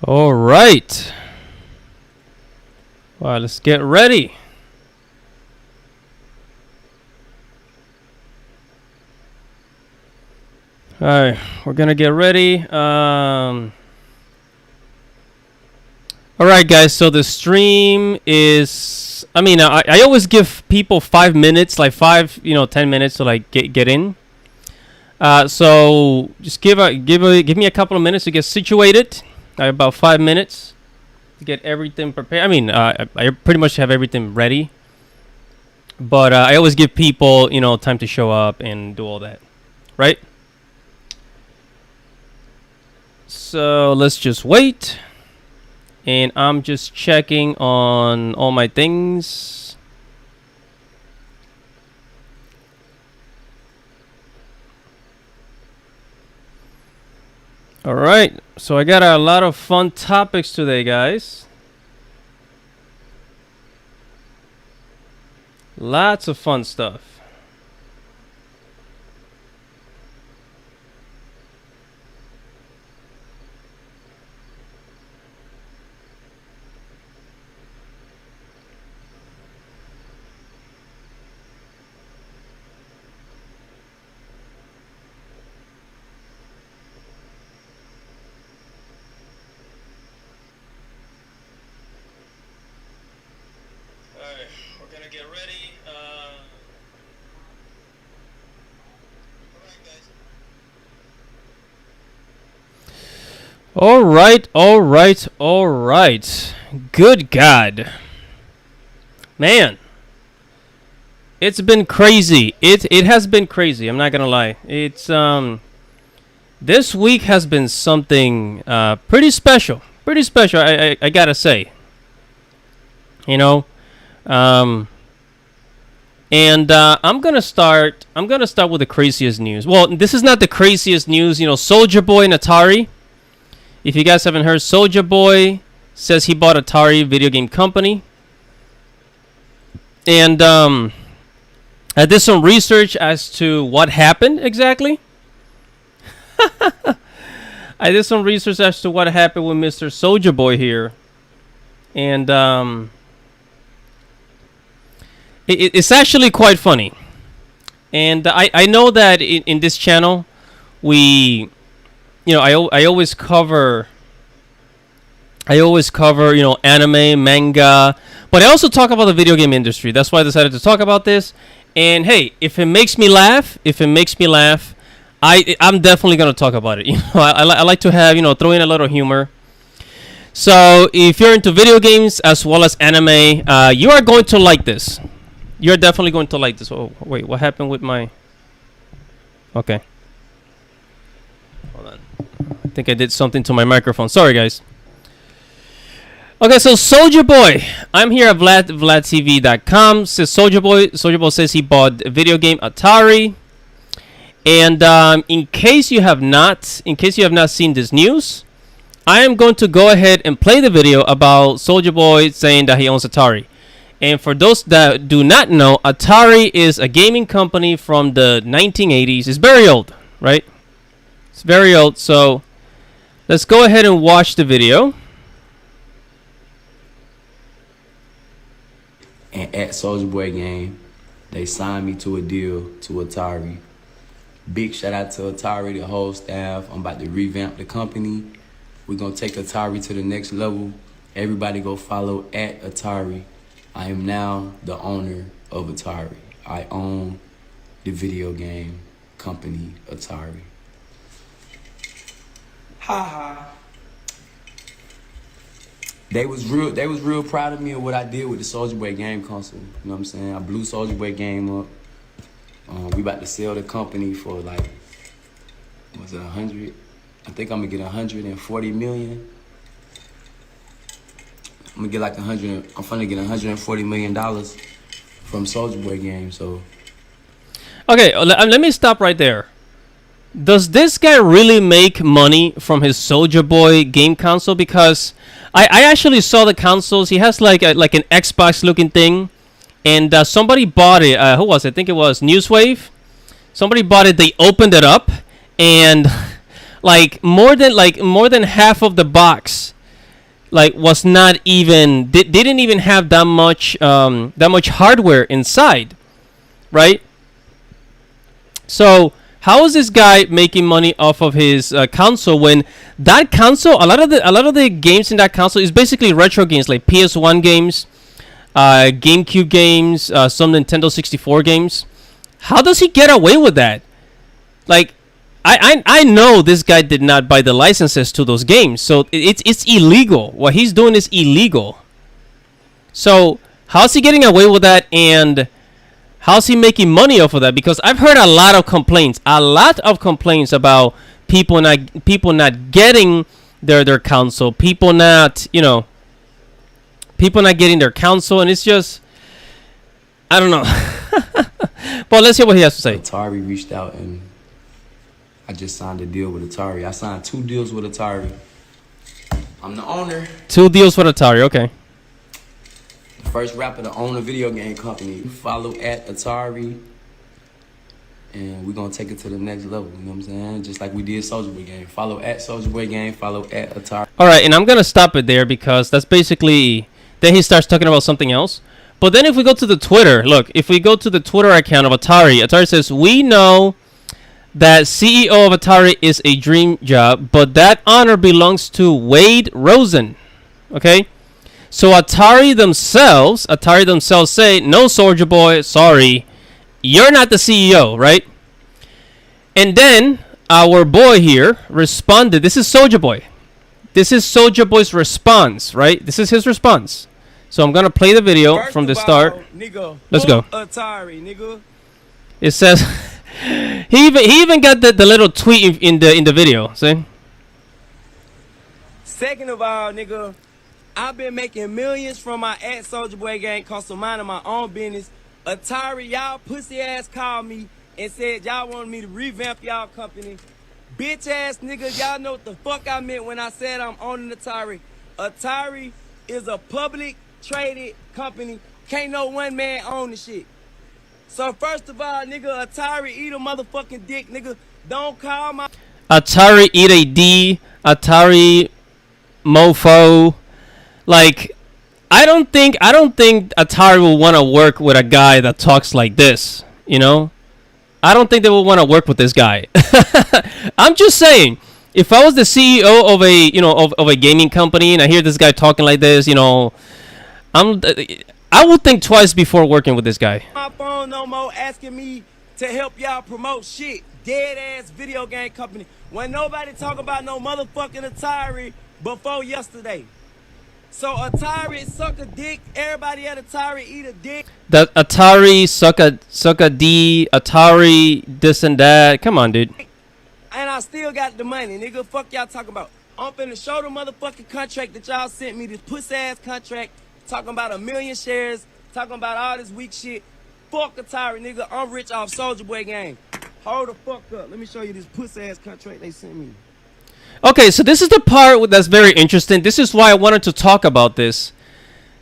All right. Well, let's get ready. All right, we're gonna get ready. All right, guys. So the stream is. I always give people 5 minutes, like 10 minutes to like get in. So just give me a couple of minutes to get situated. About 5 minutes to get everything prepared. I pretty much have everything ready, but I always give people time to show up and do all that, right? So let's just wait, and I'm just checking on all my things. All right, so I got a lot of fun topics today, guys. Lots of fun stuff. All right. Good God. Man. It's been crazy. It has been crazy. I'm not going to lie. It's this week has been something pretty special. Pretty special, I got to say. And I'm going to start with the craziest news. Well, this is not the craziest news, Soulja Boy and Atari. If you guys haven't heard, Soulja Boy says he bought Atari video game company. And I did some research as to what happened exactly. I did some research as to what happened with Mr. Soulja Boy here. And it's actually quite funny. And I know that in this channel, I always cover anime, manga, but I also talk about the video game industry. That's why I decided to talk about this. And hey, if it makes me laugh, I'm definitely gonna talk about it. I like to have throw in a little humor. So if you're into video games as well as anime, you are going to like this. You're definitely going to like this. Oh wait, what happened with my? Okay. Hold on. I think I did something to my microphone. Sorry, guys. Okay, so Soulja Boy. I'm here at VladTV.com. Says Soulja Boy. Soulja Boy says he bought a video game Atari. And in case you have not seen this news, I am going to go ahead and play the video about Soulja Boy saying that he owns Atari. And for those that do not know, Atari is a gaming company from the 1980s. It's very old, right? It's very old, so let's go ahead and watch the video. And at Soulja Boy game, they signed me to a deal to Atari. Big shout out to Atari, the whole staff. I'm about to revamp the company. We're going to take Atari to the next level. Everybody go follow at Atari. I am now the owner of Atari. I own the video game company Atari. Ha ha. They was real proud of me of what I did with the Soulja Boy game console. You know what I'm saying? I blew Soulja Boy game up. We about to sell the company for like, was it 100? I think I'm gonna get 140 million. I'm gonna get like I'm finna get $140 million from Soulja Boy game. So. Okay, let me stop right there. Does this guy really make money from his Soulja Boy game console? Because I actually saw the consoles. He has like an Xbox looking thing, and somebody bought it. Who was it? I think it was Newswave. Somebody bought it. They opened it up, and more than half of the box like was not even didn't even have that much hardware inside, right? So how is this guy making money off of his console when that console, a lot of the games in that console is basically retro games like PS1 games, GameCube games, some Nintendo 64 games. How does he get away with that? Like, I know this guy did not buy the licenses to those games, so it's illegal. What he's doing is illegal. So how's he getting away with that, and how's he making money off of that? Because I've heard a lot of complaints about people not getting their console, people not getting their console, and it's just, I don't know. But let's hear what he has to say. Atari reached out and I just signed a deal with Atari. I signed 2 deals with Atari. I'm the owner. 2 deals with Atari, okay. The first rapper to own a video game company. Follow at Atari. And we're going to take it to the next level. You know what I'm saying? Just like we did Soulja Boy Game. Follow at Soulja Boy Game. Follow at Atari. All right, and I'm going to stop it there because that's basically... Then he starts talking about something else. But then if we go to the Twitter... Look, if we go to the Twitter account of Atari, Atari says, we know that CEO of Atari is a dream job, but that honor belongs to Wade Rosen. Okay? So Atari themselves say, no, Soulja Boy, sorry, you're not the CEO, right? And then our boy here responded. This is Soulja Boy. This is Soulja Boy's response, right? This is his response. So I'm going to play the video from the start. Nigga, let's go. Atari, nigga. It says... he even got the little tweet in the video. See? Second of all, nigga, I've been making millions from my at Soulja Boy Gang, cause I'm minding my own business. Atari, y'all pussy ass called me and said y'all wanted me to revamp y'all company. Bitch ass niggas, y'all know what the fuck I meant when I said I'm owning Atari. Atari is a public traded company. Can't no one man own the shit. So first of all, nigga, Atari eat a motherfucking dick, nigga. Don't call my Atari eat a D. Atari mofo. Like, I don't think Atari will want to work with a guy that talks like this. You know, I don't think they will want to work with this guy. I'm just saying, if I was the CEO of a gaming company and I hear this guy talking like this, I would think twice before working with this guy. My phone no more asking me to help y'all promote shit. Dead ass video game company. When nobody talk about no motherfucking Atari before yesterday. So Atari suck a dick. Everybody at Atari eat a dick. That Atari suck a D. Atari this and that. Come on, dude. And I still got the money, nigga. Fuck y'all talking about. I'm finna show the motherfucking contract that y'all sent me. This pussy ass contract. Talking about 1 million shares. Talking about all this weak shit. Fuck Atari, nigga. I'm rich off Soulja Boy Game. Hold the fuck up. Let me show you this pussy ass contract they sent me. Okay, so this is the part that's very interesting. This is why I wanted to talk about this.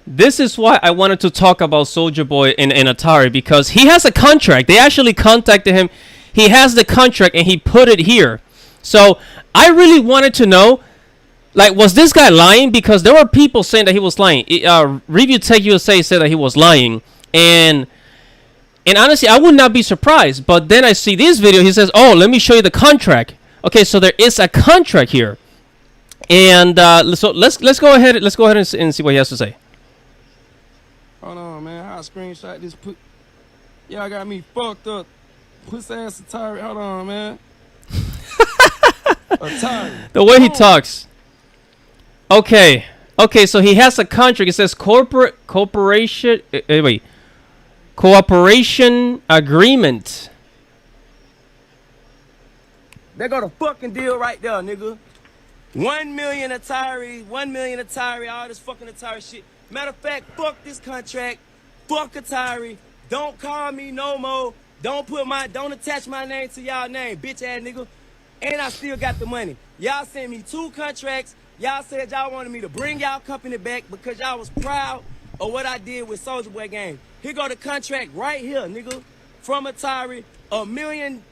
This is why I wanted to talk about Soulja Boy and Atari, because he has a contract. They actually contacted him. He has the contract and he put it here. So I really wanted to know, like, was this guy lying? Because there were people saying that he was lying. Review Tech USA said that he was lying. And honestly, I would not be surprised. But then I see this video. He says, oh, let me show you the contract. Okay, so there is a contract here. And so let's go ahead and see what he has to say. Hold on, man. How I screenshot this? Y'all got me fucked up. Pussy ass Atari. Hold on, man. Atari. The way he talks. Okay, so he has a contract. It says cooperation agreement. They got a fucking deal right there, nigga. 1 million Atari, all this fucking Atari shit. Matter of fact, fuck this contract. Fuck Atari. Don't call me no more. Don't attach my name to y'all name, bitch ass nigga. And I still got the money. Y'all sent me 2 contracts. Y'all said y'all wanted me to bring y'all company back because y'all was proud of what I did with Soulja Boy Game. Here go the contract right here, nigga. From Atari, a million.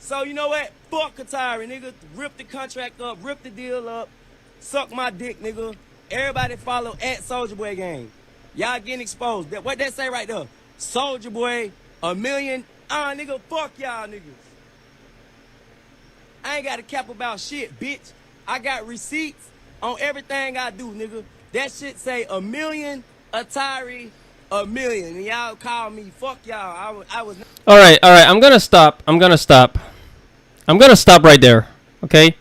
So you know what? Fuck Atari, nigga. Rip the contract up, rip the deal up. Suck my dick, nigga. Everybody follow at Soulja Boy Gang. Y'all getting exposed. What that say right there? Soulja Boy, 1 million. Nigga, fuck y'all niggas. I ain't got a cap about shit, bitch. I got receipts on everything I do, nigga. That shit say 1 million, Atari, 1 million. And y'all call me, fuck y'all. I was. All right. I'm gonna stop right there. Okay.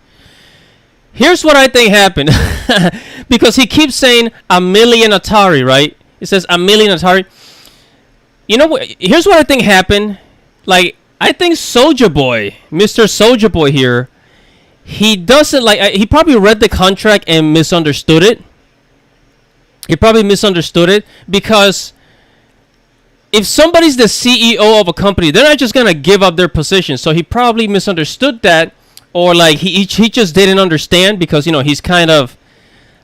Here's what I think happened, because he keeps saying 1 million Atari, right? It says 1 million Atari. You know what? Here's what I think happened. Like, I think Soulja Boy, Mr. Soulja Boy here, he doesn't like. He probably read the contract and misunderstood it. He probably misunderstood it, because if somebody's the CEO of a company, they're not just gonna give up their position. So he probably misunderstood that, or like he just didn't understand, because he's kind of,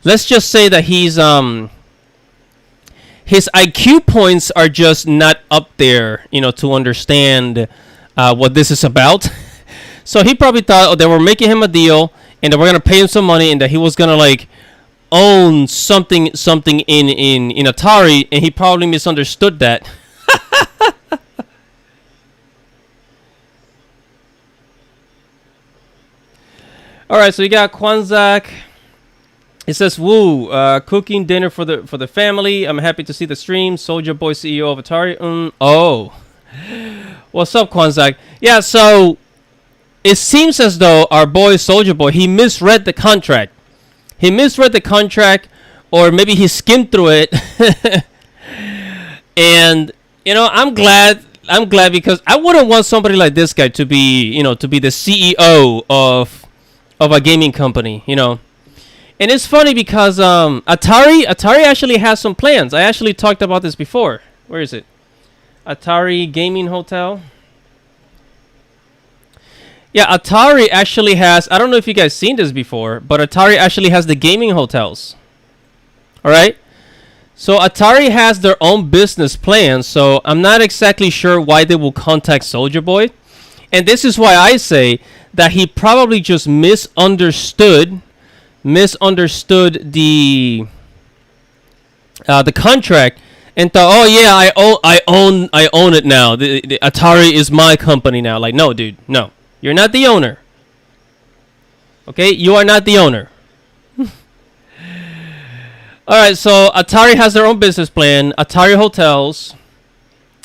let's just say that he's his IQ points are just not up there, to understand what this is about. So he probably thought they were making him a deal and they were gonna pay him some money and that he was gonna like own something in Atari, and he probably misunderstood that. All right, so you got Kwanzaa. It says, "Woo, cooking dinner for the family. I'm happy to see the stream. Soulja Boy, CEO of Atari. Oh, what's up, Kwanzaa? Yeah, so it seems as though our boy Soulja Boy, he misread the contract. He misread the contract, or maybe he skimmed through it. And I'm glad because I wouldn't want somebody like this guy to be the CEO of a gaming company, And it's funny because Atari actually has some plans. I actually talked about this before. Where is it? Atari Gaming Hotel. Yeah, Atari actually has, I don't know if you guys seen this before, but Atari actually has the gaming hotels. All right? So Atari has their own business plan, so I'm not exactly sure why they will contact Soulja Boy. And this is why I say that he probably just misunderstood the contract and thought, oh yeah, I own it now. The Atari is my company now. Like, no, dude, no, you're not the owner. Okay, you are not the owner. All right, so Atari has their own business plan. Atari Hotels.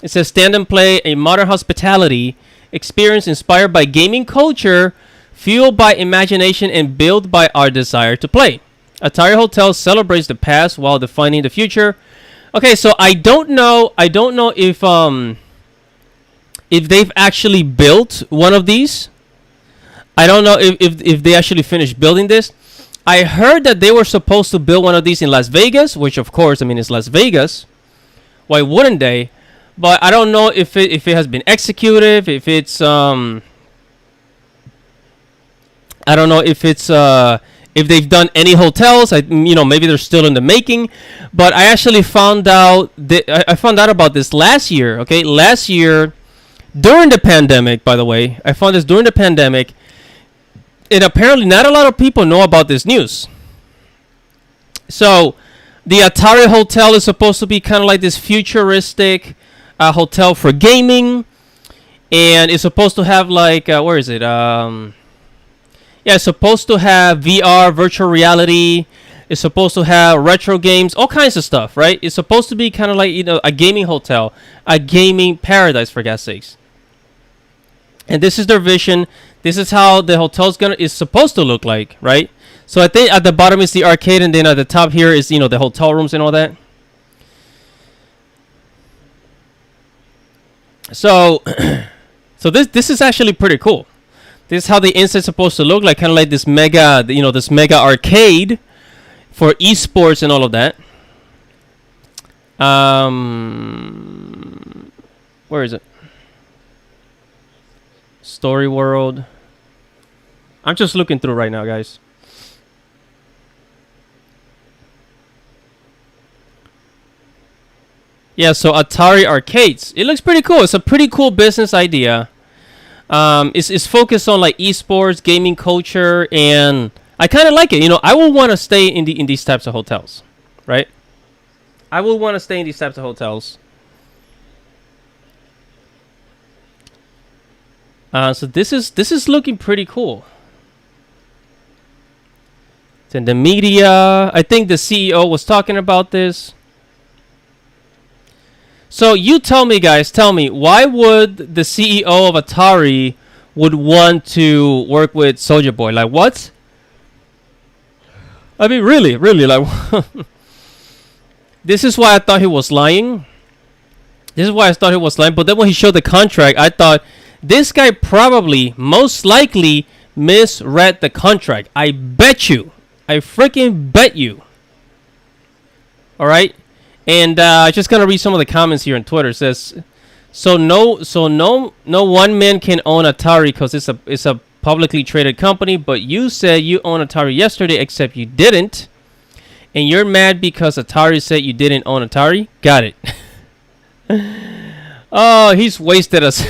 It says stand and play, a modern hospitality experience inspired by gaming culture, fueled by imagination and built by our desire to play. Atari Hotel celebrates the past while defining the future. Okay, so I don't know if they've actually built one of these. I don't know if they actually finished building this. I heard that they were supposed to build one of these in Las Vegas, which of course, I mean, it's Las Vegas. Why wouldn't they? But I don't know if it has been executed, if it's I don't know if it's if they've done any hotels. Maybe they're still in the making. But I actually found out about this last year. Okay, last year during the pandemic. By the way, I found this during the pandemic, and apparently not a lot of people know about this news. So the Atari Hotel is supposed to be kind of like this futuristic hotel for gaming, and it's supposed to have like where is it? Yeah, it's supposed to have VR, virtual reality. It's supposed to have retro games, all kinds of stuff, right? It's supposed to be kind of like a gaming hotel, a gaming paradise, for God's sakes. And this is their vision. This is how the hotel's is supposed to look like, right? So I think at the bottom is the arcade, and then at the top here is the hotel rooms and all that. So, this is actually pretty cool. This is how the inside's supposed to look like, kind of like this mega, this mega arcade for esports and all of that. Where is it? Story world. I'm just looking through right now, guys. Yeah, so Atari Arcades. It looks pretty cool. It's a pretty cool business idea. It's focused on like esports, gaming culture, and I kind of like it. You know, I would want to stay in these types of hotels, right? I would want to stay in these types of hotels. So this is looking pretty cool. It's in the media. I think the CEO was talking about this. So you tell me, guys, why would the CEO of Atari would want to work with Soulja Boy? Like, what? I mean, really, like, this is why I thought he was lying. But then when he showed the contract, I thought, this guy probably, most likely, misread the contract. I bet you. I freaking bet you. All right? And just gonna read some of the comments here on Twitter. It says, no one man can own Atari because it's a publicly traded company. But you said you own Atari yesterday, except you didn't, and you're mad because Atari said you didn't own Atari. Got it. Oh, he's wasted us.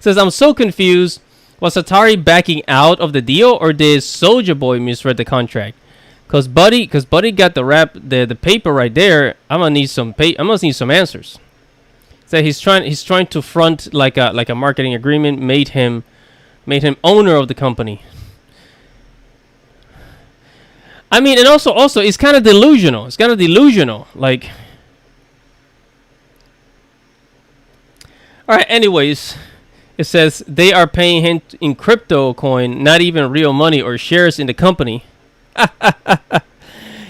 Says, I'm so confused. Was Atari backing out of the deal, or did Soulja Boy misread the contract? Cause Buddy got the paper right there. I'm gonna need some answers. So he's trying to front like a marketing agreement made him owner of the company. I mean, and also it's kind of delusional. Like, all right. Anyways, it says they are paying him in crypto coin, not even real money or shares in the company.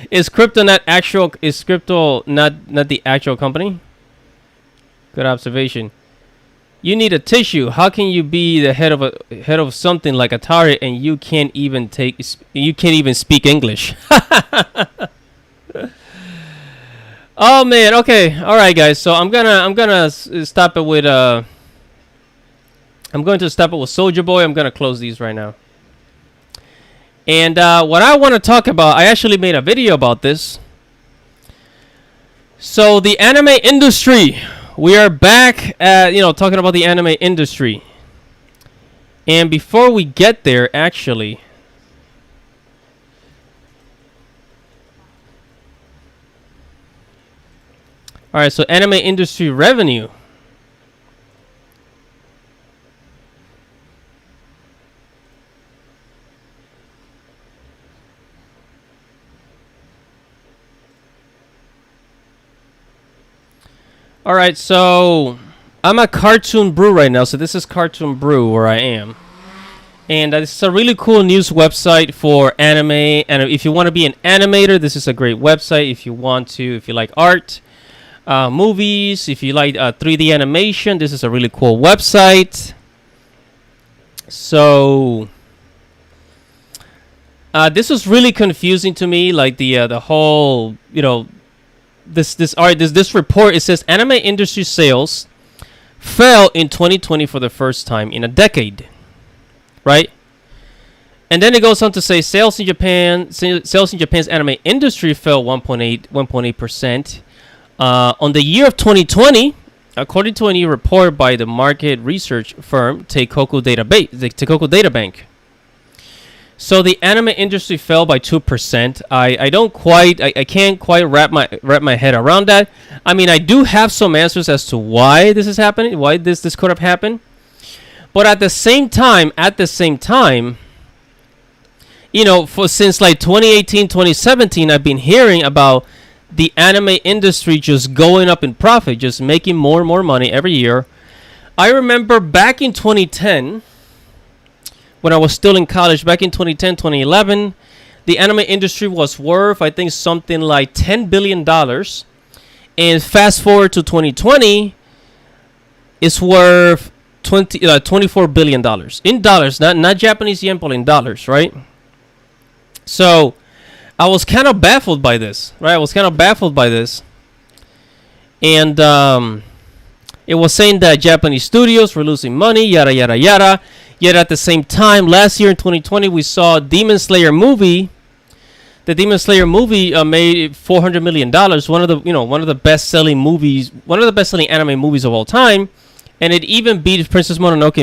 Is crypto not the actual company? Good observation. You need a tissue. How can you be the head of something like Atari and you can't even speak English? Oh man, okay. All right guys. So I'm going to stop it with Soulja Boy. I'm going to close these right now. And what I want to talk about, I actually made a video about this. So the anime industry, we are back at, talking about the anime industry. And before we get there, actually, all right, so anime industry revenue. All right, so I'm at Cartoon Brew right now. So this is Cartoon Brew where I am. And this is a really cool news website for anime. And if you want to be an animator, this is a great website. If you like art, movies, if you like 3D animation, this is a really cool website. So this was really confusing to me, like the whole, this report. It says anime industry sales fell in 2020 for the first time in a decade, right? And then it goes on to say sales in Japan's anime industry fell 1.8%. On the year of 2020, according to a new report by the market research firm Teikoku Data Bank. So the anime industry fell by 2%. I can't quite wrap my head around that. I mean, I do have some answers as to why this is happening, why this could have happened. But at the same time, since like 2018, 2017, I've been hearing about the anime industry just going up in profit, just making more and more money every year. I remember back in 2010, when I was still in college, back in 2010, 2011, the anime industry was worth, I think, something like $10 billion. And fast forward to 2020, it's worth $24 billion. In dollars, not Japanese yen, but in dollars, right? So I was kind of baffled by this, right? And it was saying that Japanese studios were losing money, yada, yada, yada. Yet at the same time, last year in 2020, we saw Demon Slayer movie. The Demon Slayer movie made $400 million. One of the best-selling movies, one of the best-selling anime movies of all time. And it even beat Princess Mononoke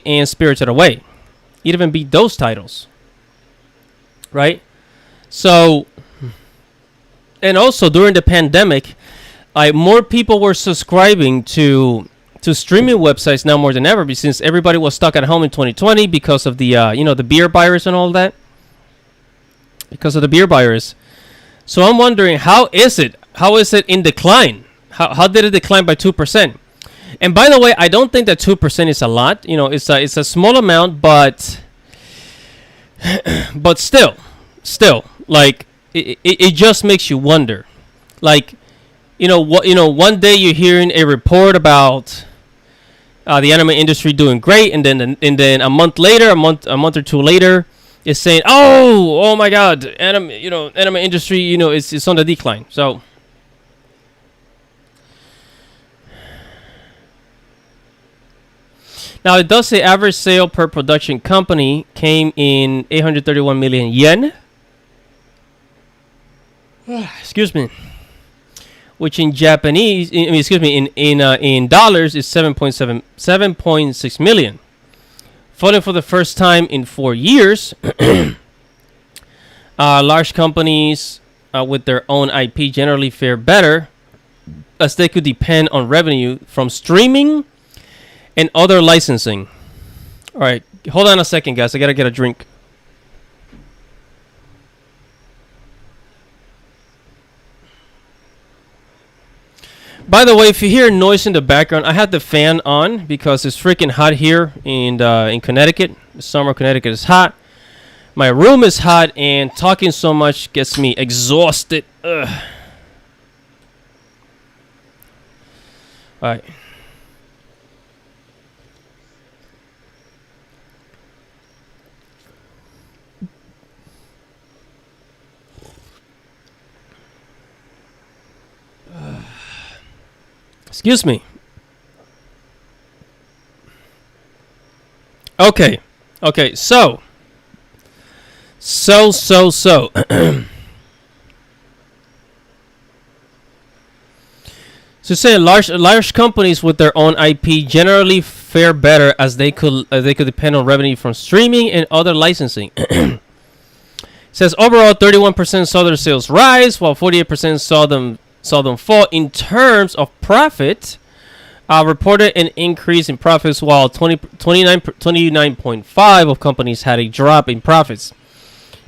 and Spirited Away. It even beat those titles, right? So, and also during the pandemic, more people were subscribing to streaming websites now more than ever, since everybody was stuck at home in 2020 because of the the beer virus and all that. Because of the beer virus. So I'm wondering, how is it in decline? How did it decline by 2%? And by the way, I don't think that 2% is a lot. It's a small amount, but still, like it just makes you wonder. Like, one day you're hearing a report about the anime industry doing great, and then a month or two later, is saying, oh my God, anime industry, it's on the decline. So now it does say average sale per production company came in 831 million yen. Excuse me. Which in Japanese, in dollars is 7.6 million. Falling for the first time in 4 years. Large companies with their own IP generally fare better, as they could depend on revenue from streaming and other licensing. All right, hold on a second, guys. I gotta get a drink. By the way, if you hear noise in the background, I had the fan on because it's freaking hot here in Connecticut. The summer Connecticut is hot. My room is hot, and talking so much gets me exhausted. Ugh. All right. Excuse me. Okay, so. So say large companies with their own IP generally fare better, as they could depend on revenue from streaming and other licensing. It says overall 31% saw their sales rise, while 48% saw them fall. In terms of profit, reported an increase in profits, while 29.5% of companies had a drop in profits.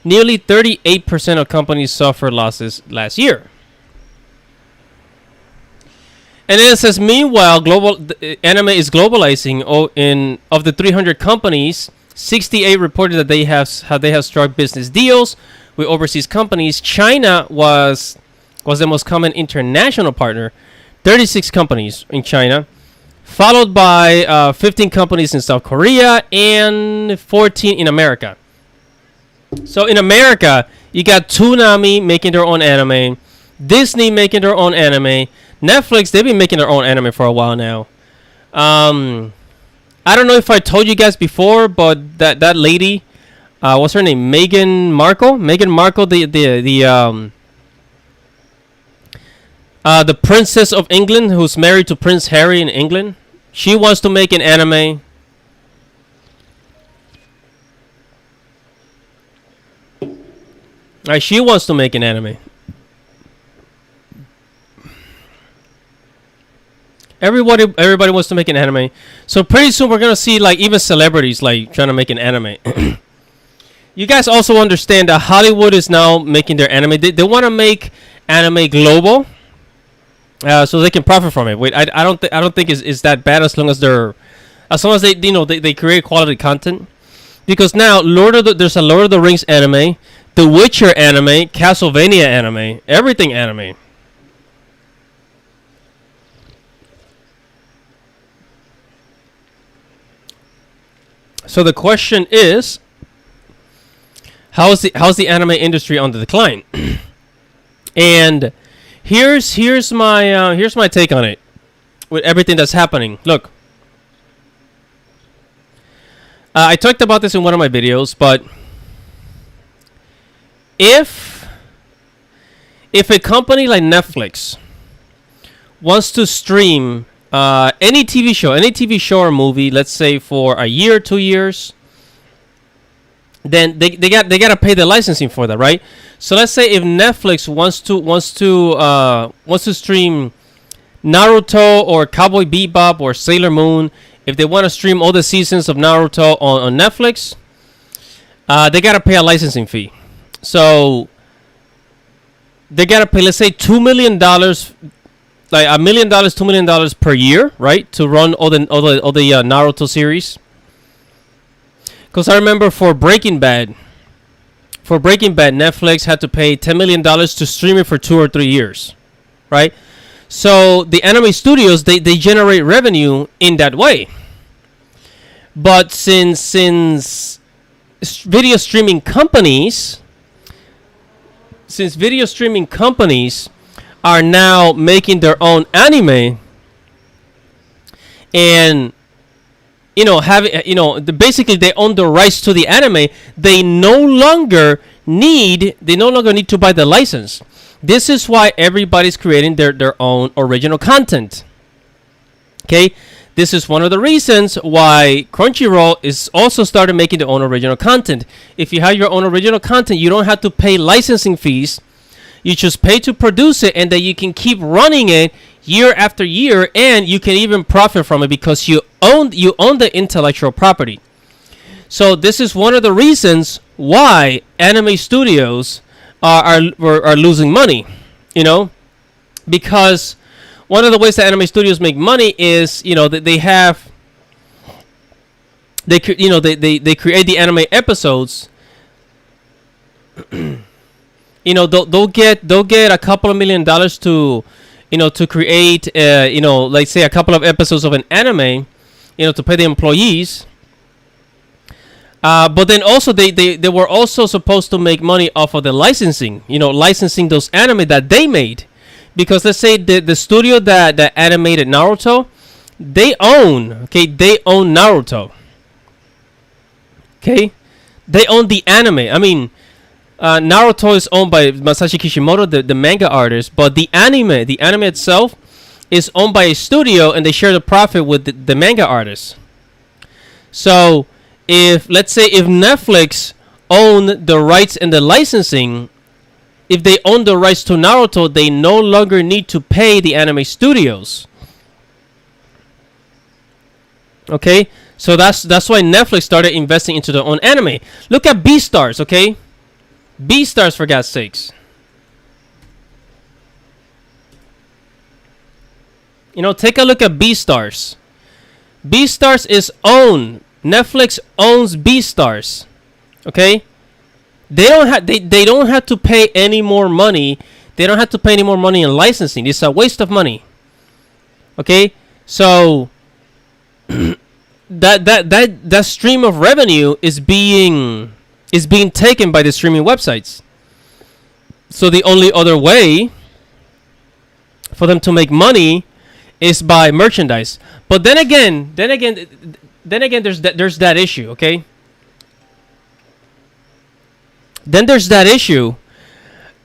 Nearly 38% of companies suffered losses last year. And then it says, meanwhile, anime is globalizing. Of the 300 companies, 68 reported that they have struck business deals with overseas companies. China was the most common international partner, 36 companies in China, followed by 15 companies in South Korea and 14 in America. So in America, you got Toonami making their own anime, Disney making their own anime, Netflix, they've been making their own anime for a while now. I don't know if I told you guys before, but that lady, what's her name? Meghan Markle, the Princess of England, who's married to Prince Harry in England. She wants to make an anime. She wants to make an anime. Everybody wants to make an anime. So pretty soon we're gonna see like even celebrities like trying to make an anime. You guys also understand that Hollywood is now making their anime. They want to make anime global, so they can profit from it. Wait, I don't think it's that bad as long as they create quality content. Because now there's a Lord of the Rings anime, The Witcher anime, Castlevania anime, everything anime. So the question is, how's the anime industry on the decline? And here's my take on it with everything that's happening. Look, I talked about this in one of my videos, but if a company like Netflix wants to stream any TV show or movie, let's say for a year, 2 years, then they gotta pay the licensing for that, right? So let's say if Netflix wants to stream Naruto or Cowboy Bebop or Sailor Moon, if they want to stream all the seasons of Naruto on Netflix, they gotta pay a licensing fee. So they gotta pay, let's say $2 million, like $1 million, $2 million per year, right, to run all the Naruto series. Because I remember for Breaking Bad, Netflix had to pay $10 million to stream it for 2 or 3 years, right? So the anime studios, they generate revenue in that way. But since video streaming companies are now making their own anime, and basically they own the rights to the anime, they no longer need to buy the license. This is why everybody's creating their own original content. Okay, this is one of the reasons why Crunchyroll is also started making their own original content. If you have your own original content, you don't have to pay licensing fees. You just pay to produce it, and then you can keep running it year after year, and you can even profit from it because you own the intellectual property. So this is one of the reasons why anime studios are losing money, because one of the ways that anime studios make money is that they create the anime episodes. They'll get a couple of $1 million to create like say a couple of episodes of an anime, to pay the employees. But then also they were also supposed to make money off of the licensing, licensing those anime that they made. Because let's say the studio that animated Naruto, they own Naruto. Okay? They own the anime. I mean, Naruto is owned by Masashi Kishimoto, the manga artist, but the anime itself is owned by a studio, and they share the profit with the manga artist. So let's say if Netflix owned the rights and the licensing, if they own the rights to Naruto, they no longer need to pay the anime studios. Okay, so that's why Netflix started investing into their own anime. Look at Beastars, okay? Beastars, for God's sakes. Take a look at Beastars. Beastars is owned. Netflix owns Beastars. Okay? They don't have to pay any more money. They don't have to pay any more money in licensing. It's a waste of money. Okay? So that stream of revenue is being taken by the streaming websites. So the only other way for them to make money is by merchandise. But then again, there's that issue, okay? Then there's that issue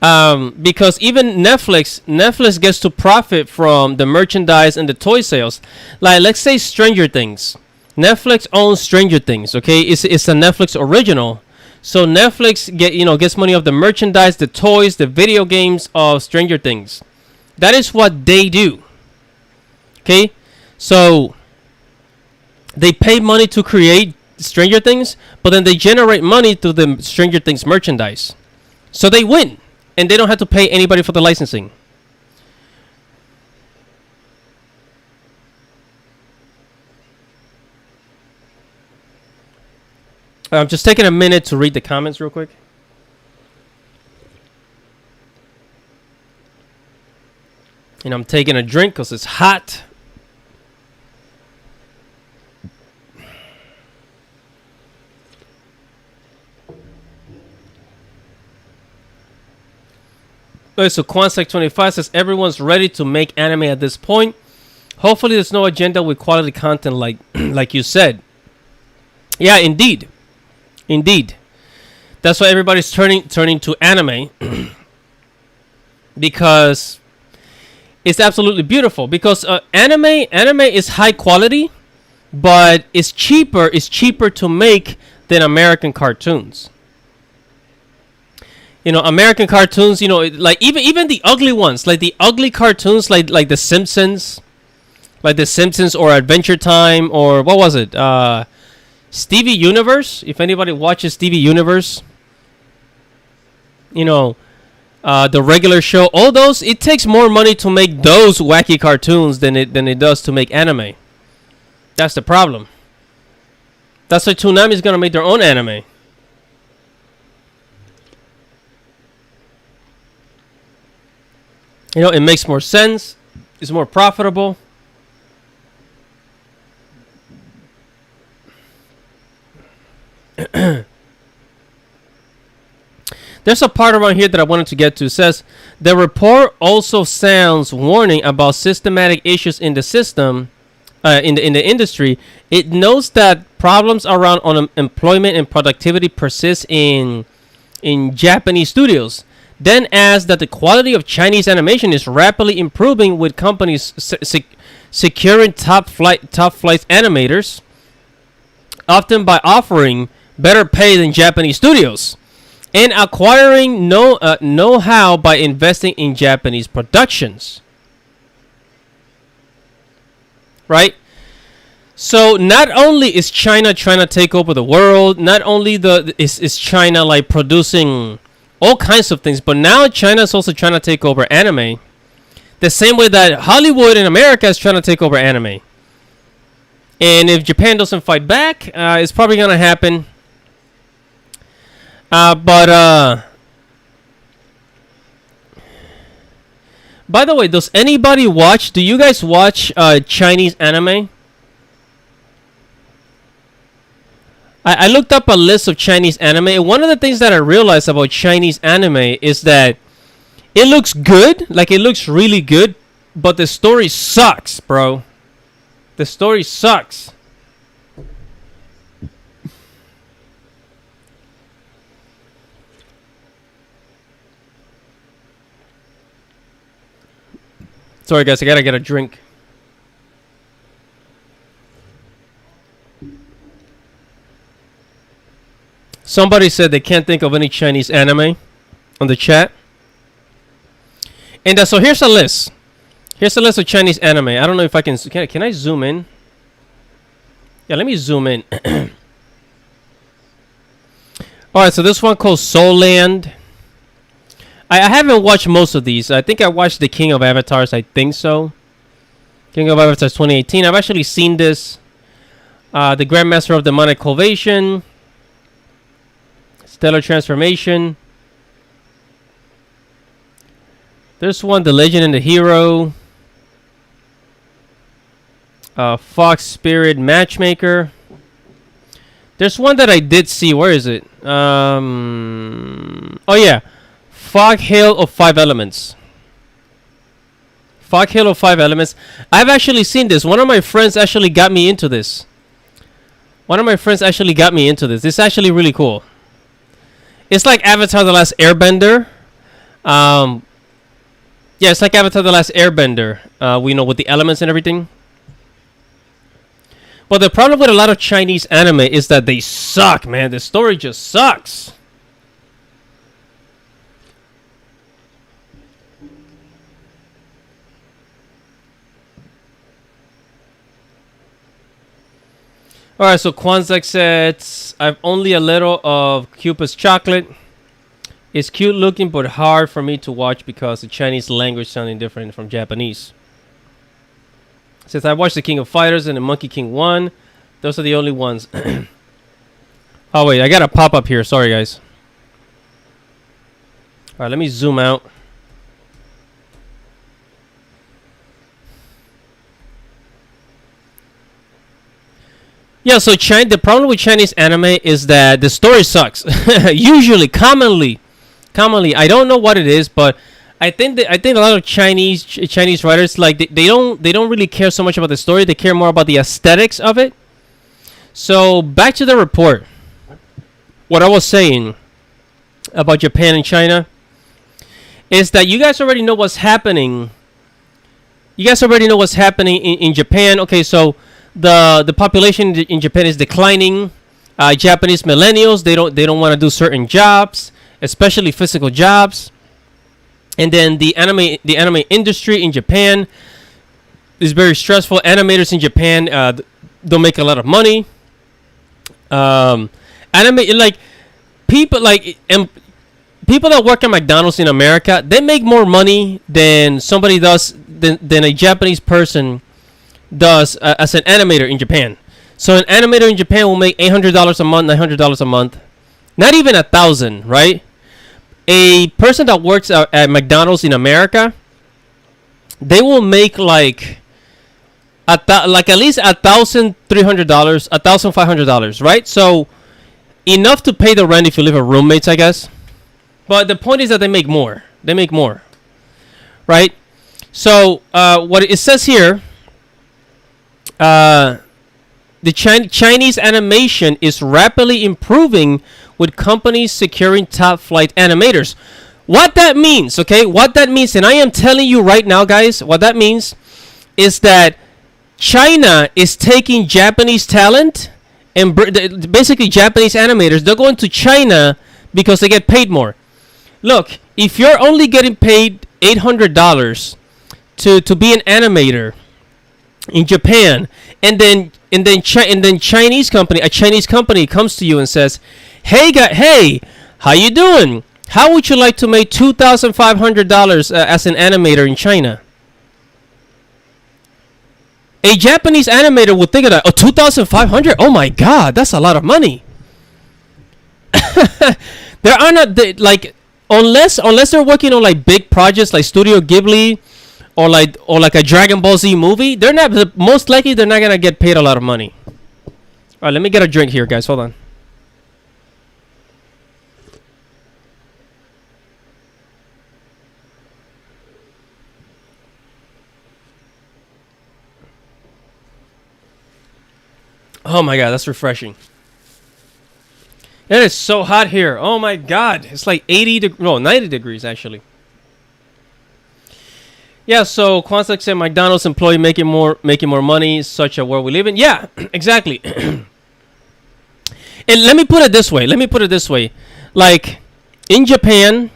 because even Netflix gets to profit from the merchandise and the toy sales. Like, let's say Stranger Things. Netflix owns Stranger Things, okay? It's a Netflix original. So Netflix gets money off the merchandise, the toys, the video games of Stranger Things. That is what they do. Okay? So they pay money to create Stranger Things, but then they generate money through the Stranger Things merchandise. So they win, and they don't have to pay anybody for the licensing. I'm just taking a minute to read the comments real quick. And I'm taking a drink because it's hot. Okay, so Quansec25 says everyone's ready to make anime at this point. Hopefully there's no agenda with quality content like you said. Yeah, indeed. That's why everybody's turning to anime because it's absolutely beautiful. Because anime is high quality, but it's cheaper to make than American cartoons. You know, American cartoons, you know, like even the ugly ones, like the ugly cartoons, like The Simpsons, or Adventure Time, or what was it? Stevie Universe. If anybody watches Stevie Universe, you know, the regular show, all those, it takes more money to make those wacky cartoons than it does to make anime. That's the problem. That's why Toonami is gonna make their own anime. You know, it makes more sense. It's more profitable. There's a part around here that I wanted to get to. It says, the report also sounds warning about systematic issues in the system, in the industry. It notes that problems around unemployment and productivity persist in Japanese studios. Then adds that the quality of Chinese animation is rapidly improving, with companies securing top flight animators, often by offering better pay than Japanese studios, and acquiring know-how by investing in Japanese productions. Right? So not only is China trying to take over the world, not only is China like producing all kinds of things, but now China is also trying to take over anime, the same way that Hollywood in America is trying to take over anime. And if Japan doesn't fight back, it's probably gonna happen. But by the way, does anybody watch? Do you guys watch Chinese anime? I looked up a list of Chinese anime, and one of the things that I realized about Chinese anime is that it looks good, like it looks really good, but the story sucks, bro. The story sucks. Sorry guys, I gotta get a drink. Somebody said they can't think of any Chinese anime on the chat. And so here's a list. Here's a list of Chinese anime. I don't know if I can I zoom in? Yeah, let me zoom in. Alright, so this one called Soul Land. I haven't watched most of these. I think I watched The King of Avatars. I think so. King of Avatars 2018. I've actually seen this. The Grandmaster of Demonic Cultivation. Stellar Transformation. There's one, The Legend and the Hero. Fox Spirit Matchmaker. There's one that I did see. Where is it? Oh yeah. Fog Hill of Five Elements. Fog Hill of Five Elements. I've actually seen this. One of my friends actually got me into this. This is actually really cool. It's like Avatar The Last Airbender. Yeah, it's like Avatar The Last Airbender. We know with the elements and everything. But the problem with a lot of Chinese anime is that they suck, man. The story just sucks. Alright, so Kwanzaa says, I've only a little of Cupid's chocolate. It's cute looking, but hard for me to watch because the Chinese language sounding different from Japanese. Says, I watched The King of Fighters and The Monkey King 1. Those are the only ones. Oh, wait, I got a pop-up here. Sorry, guys. Alright, let me zoom out. Yeah, so the problem with Chinese anime is that the story sucks. Usually, commonly, I don't know what it is, but I think a lot of Chinese writers, like they don't really care so much about the story. They care more about the aesthetics of it. So back to the report. What I was saying about Japan and China is that you guys already know what's happening. In Japan. Okay, so the population in Japan is declining. Japanese millennials, they don't want to do certain jobs, especially physical jobs. And then the anime industry in Japan is very stressful. Animators in Japan don't make a lot of money. People that work at McDonald's in America, they make more money than somebody does than a Japanese person does as an animator in Japan. So an animator in Japan will make $800 a month, $900 a month, not even $1,000, right? A person that works at McDonald's in America, they will make like at least $1,300, $1,500, right? So enough to pay the rent if you live with roommates, I guess. But the point is that they make more. They make more, right? So what it says here, the Chinese animation is rapidly improving with companies securing top flight animators. What that means, okay? What that means, and I am telling you right now, guys, what that means is that China is taking Japanese talent and basically Japanese animators. They're going to China because they get paid more. Look, if you're only getting paid $800 to be an animator in Japan, and then Chinese company comes to you and says, "Hey, how you doing? How would you like to make $2,500 as an animator in China?" A Japanese animator would think of that. Oh, $2,500? Oh my God, that's a lot of money. There are not unless they're working on like big projects like Studio Ghibli or like a Dragon Ball Z movie. They're not most likely they're not gonna get paid a lot of money. All right, let me get a drink here, guys. Hold on. Oh my God, that's refreshing. It is so hot here. Oh my God, it's like 90 degrees actually. Yeah, so Kwanzaa said McDonald's employee making more money. Such a world we live in. Yeah, exactly. And let me put it this way. Like in Japan,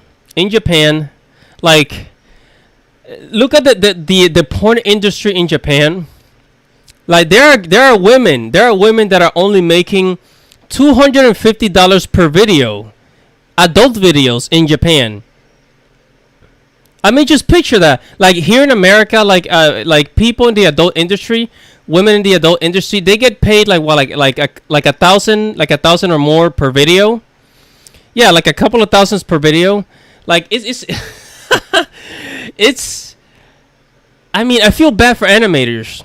like look at the porn industry in Japan. Like there are women that are only making $250 per video, adult videos in Japan. I mean, just picture that. Like here in America, like people in the adult industry, women in the adult industry, they get paid like what, like $1,000 or more per video. Yeah, like a couple of thousands per video. Like it's it's. I mean, I feel bad for animators.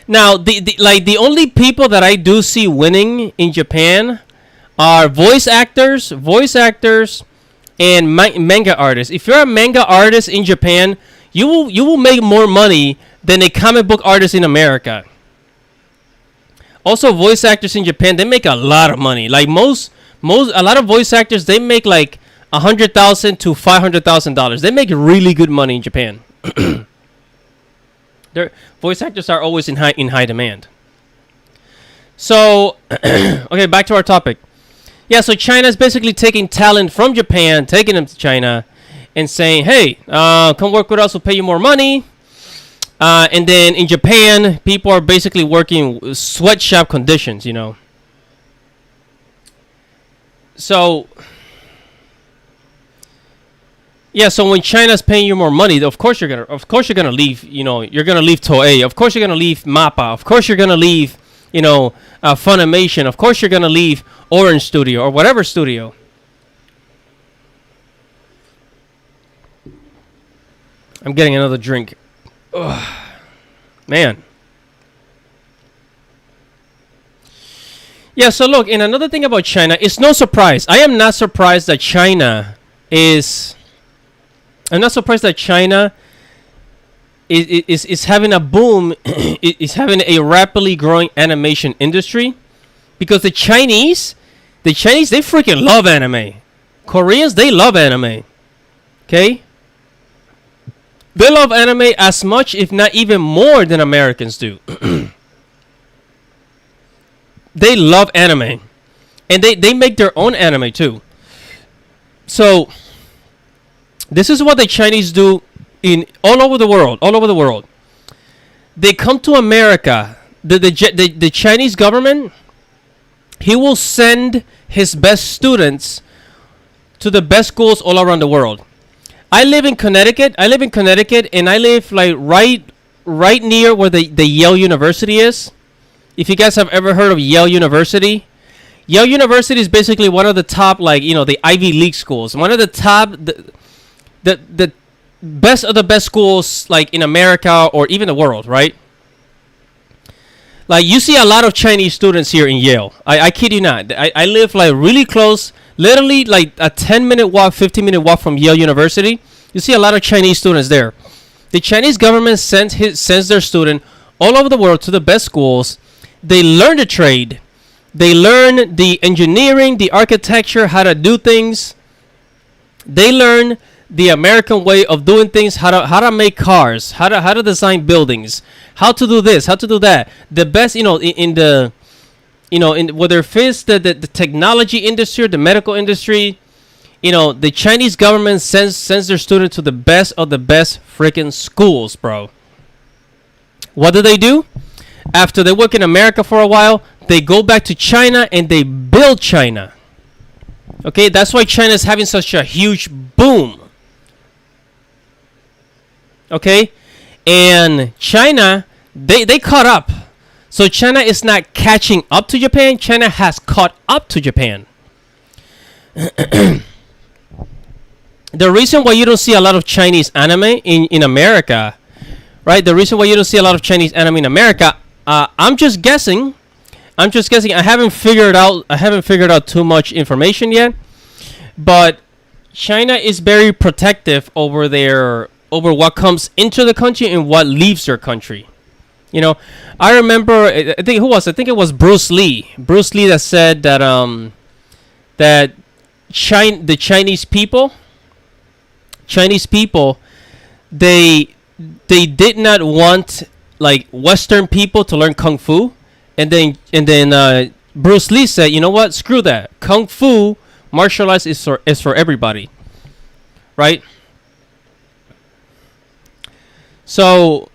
Now, the only people that I do see winning in Japan are voice actors, and manga artists. If you're a manga artist in Japan, you will make more money than a comic book artist in America. Also, voice actors in Japan, they make a lot of money. Like a lot of voice actors, they make like $100,000 to $500,000. They make really good money in Japan. Their voice actors are always in high demand. So, okay, back to our topic. Yeah, so China's basically taking talent from Japan, taking them to China, and saying, "Hey, come work with us. We'll pay you more money." And then in Japan, people are basically working sweatshop conditions, you know. So, yeah, so when China's paying you more money, of course you're gonna leave. You know, you're gonna leave Toei. Of course you're gonna leave Mappa. Of course you're gonna leave, you know, Funimation. Of course you're gonna leave Orange Studio or whatever studio. I'm getting another drink. Ugh. Man. Yeah, so look, and another thing about China, it's no surprise. I am not surprised that China is having a boom, is having a rapidly growing animation industry, because the Chinese, they freaking love anime. Koreans, they love anime. Okay? They love anime as much, if not even more, than Americans do. they love anime, and they make their own anime too. So this is what the Chinese do in all over the world. All over the world, they come to America. The Chinese government, he will send his best students to the best schools all around the world. I live in Connecticut. And I live like right near where the Yale University is. If you guys have ever heard of Yale University, Yale University is basically one of the top, like, the Ivy League schools. One of the top, the best of the best schools, like in America or even the world, right? Like, you see a lot of Chinese students here in Yale. I kid you not. I live like really close, literally like a 10-minute walk, 15-minute walk from Yale University. You see a lot of Chinese students there. The Chinese government sends their student all over the world to the best schools. They learn the trade. They learn the engineering, the architecture, how to do things. They learn the American way of doing things, how to make cars, how to design buildings, how to do this, how to do that. The best, in whether it's the technology industry or the medical industry, the Chinese government sends their students to the best of the best freaking schools, bro. What do? After they work in America for a while, they go back to China and they build China. Okay, that's why China is having such a huge boom. Okay, and China, they caught up. So China is not catching up to Japan. China has caught up to Japan. The reason why you don't see a lot of Chinese anime in America, right? The reason why you don't see a lot of Chinese anime in America, I'm just guessing. I haven't figured out too much information yet. But China is very protective over what comes into the country and what leaves their country. I remember, I think it was Bruce Lee. Bruce Lee that said that the Chinese people, they did not want like Western people to learn kung fu, and then Bruce Lee said, you know what? Screw that. Kung fu, martial arts is for everybody, right? So,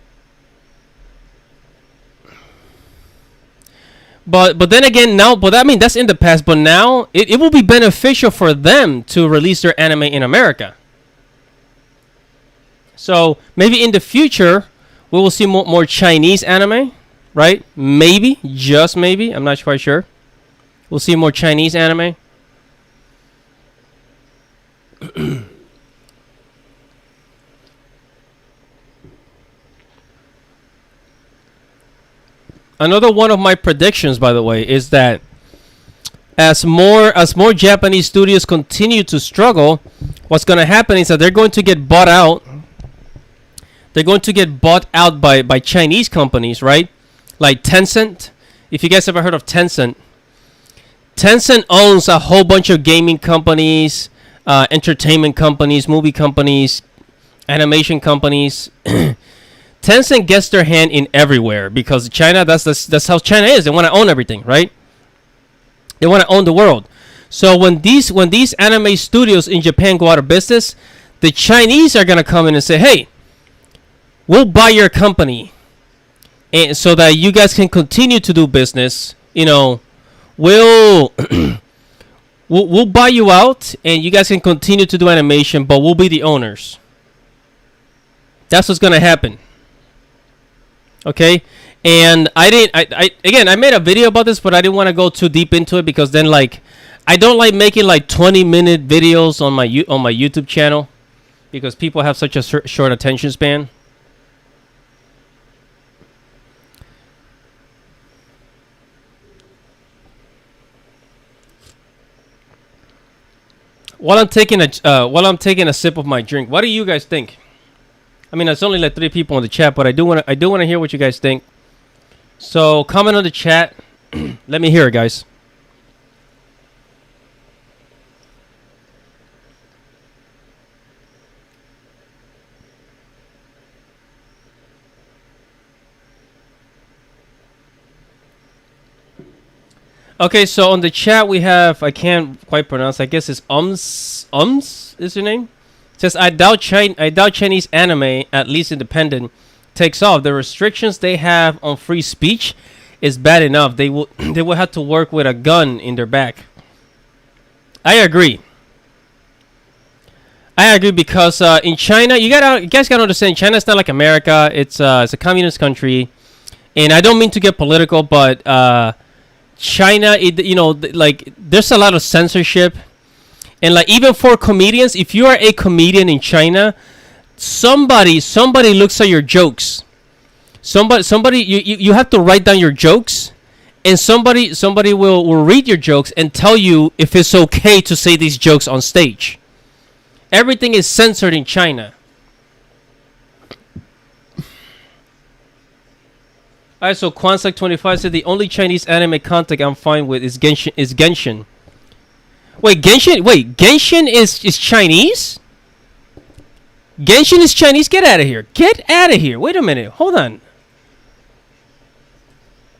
but then again, now, but I mean that's in the past. But now it will be beneficial for them to release their anime in America. So maybe in the future we will see more Chinese anime, right? Maybe, just maybe. I'm not quite sure. We'll see more Chinese anime. Another one of my predictions, by the way, is that as more Japanese studios continue to struggle, what's going to happen is that they're going to get bought out. They're going to get bought out by Chinese companies, right? Like Tencent. If you guys ever heard of Tencent, Tencent owns a whole bunch of gaming companies, entertainment companies, movie companies, animation companies. Tencent gets their hand in everywhere because China, that's how China is. They want to own everything, right? They want to own the world. So when these anime studios in Japan go out of business, the Chinese are going to come in and say, hey, we'll buy your company, and so that you guys can continue to do business. We'll buy you out and you guys can continue to do animation, but we'll be the owners. That's what's going to happen. Okay, and I made a video about this, but I didn't want to go too deep into it because then I don't like making 20-minute videos on my YouTube channel because people have such a short attention span. While I'm taking a sip of my drink, what do you guys think? I mean, it's only 3 people in the chat, but I do want to hear what you guys think. So comment on the chat. Let me hear it, guys. Okay, so on the chat we have, I can't quite pronounce. I guess it's is your name? It says I doubt Chinese anime, at least independent, takes off. The restrictions they have on free speech is bad enough. They will they will have to work with a gun in their back. I agree. I agree because in China, you guys gotta understand, China's not like America. It's a communist country, and I don't mean to get political, but China, like there's a lot of censorship, and like even for comedians, if you are a comedian in China, somebody looks at your jokes. Somebody you have to write down your jokes, and somebody will read your jokes and tell you if it's okay to say these jokes on stage. Everything is censored in China. Alright, so Kwanzaa25 said the only Chinese anime content I'm fine with is Genshin. Wait, Genshin is Chinese? Genshin is Chinese? Get out of here. Get out of here. Wait a minute. Hold on.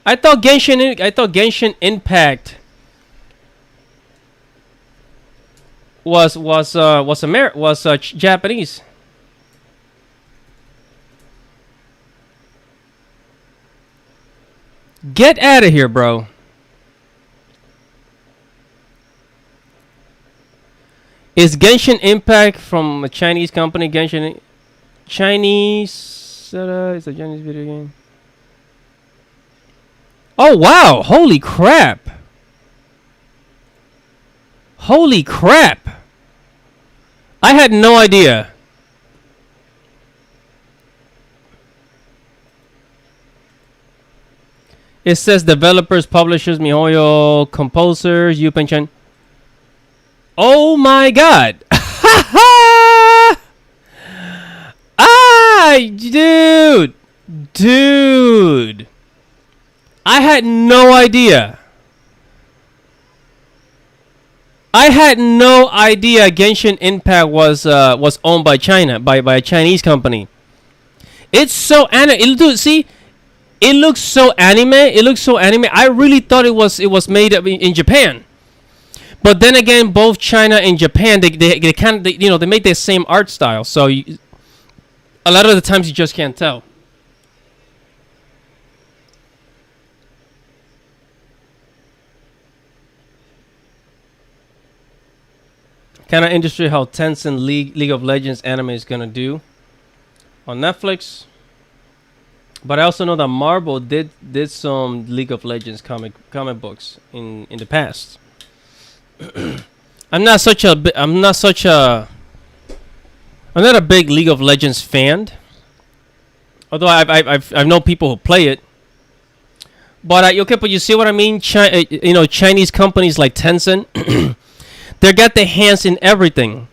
I thought Genshin Impact was Japanese. Get out of here, bro. Is Genshin Impact from a Chinese company? Chinese it's a Chinese video game. Oh wow, holy crap. Holy crap! I had no idea. It says developers, publishers, MiHoYo, composers, Yupen-chan. Oh my god! Dude! I had no idea. Genshin Impact was owned by China, by a Chinese company. It's so anime. See, it looks so anime. I really thought it was made in Japan. But then again, both China and Japan, they kind of they make the same art style. So a lot of the times you just can't tell. Kind of industry how Tencent League of Legends anime is gonna do on Netflix. But I also know that Marvel did some League of Legends comic books in the past. I'm not a big League of Legends fan. Although I've known people who play it. But but you see what I mean? Chinese companies like Tencent. They got their hands in everything.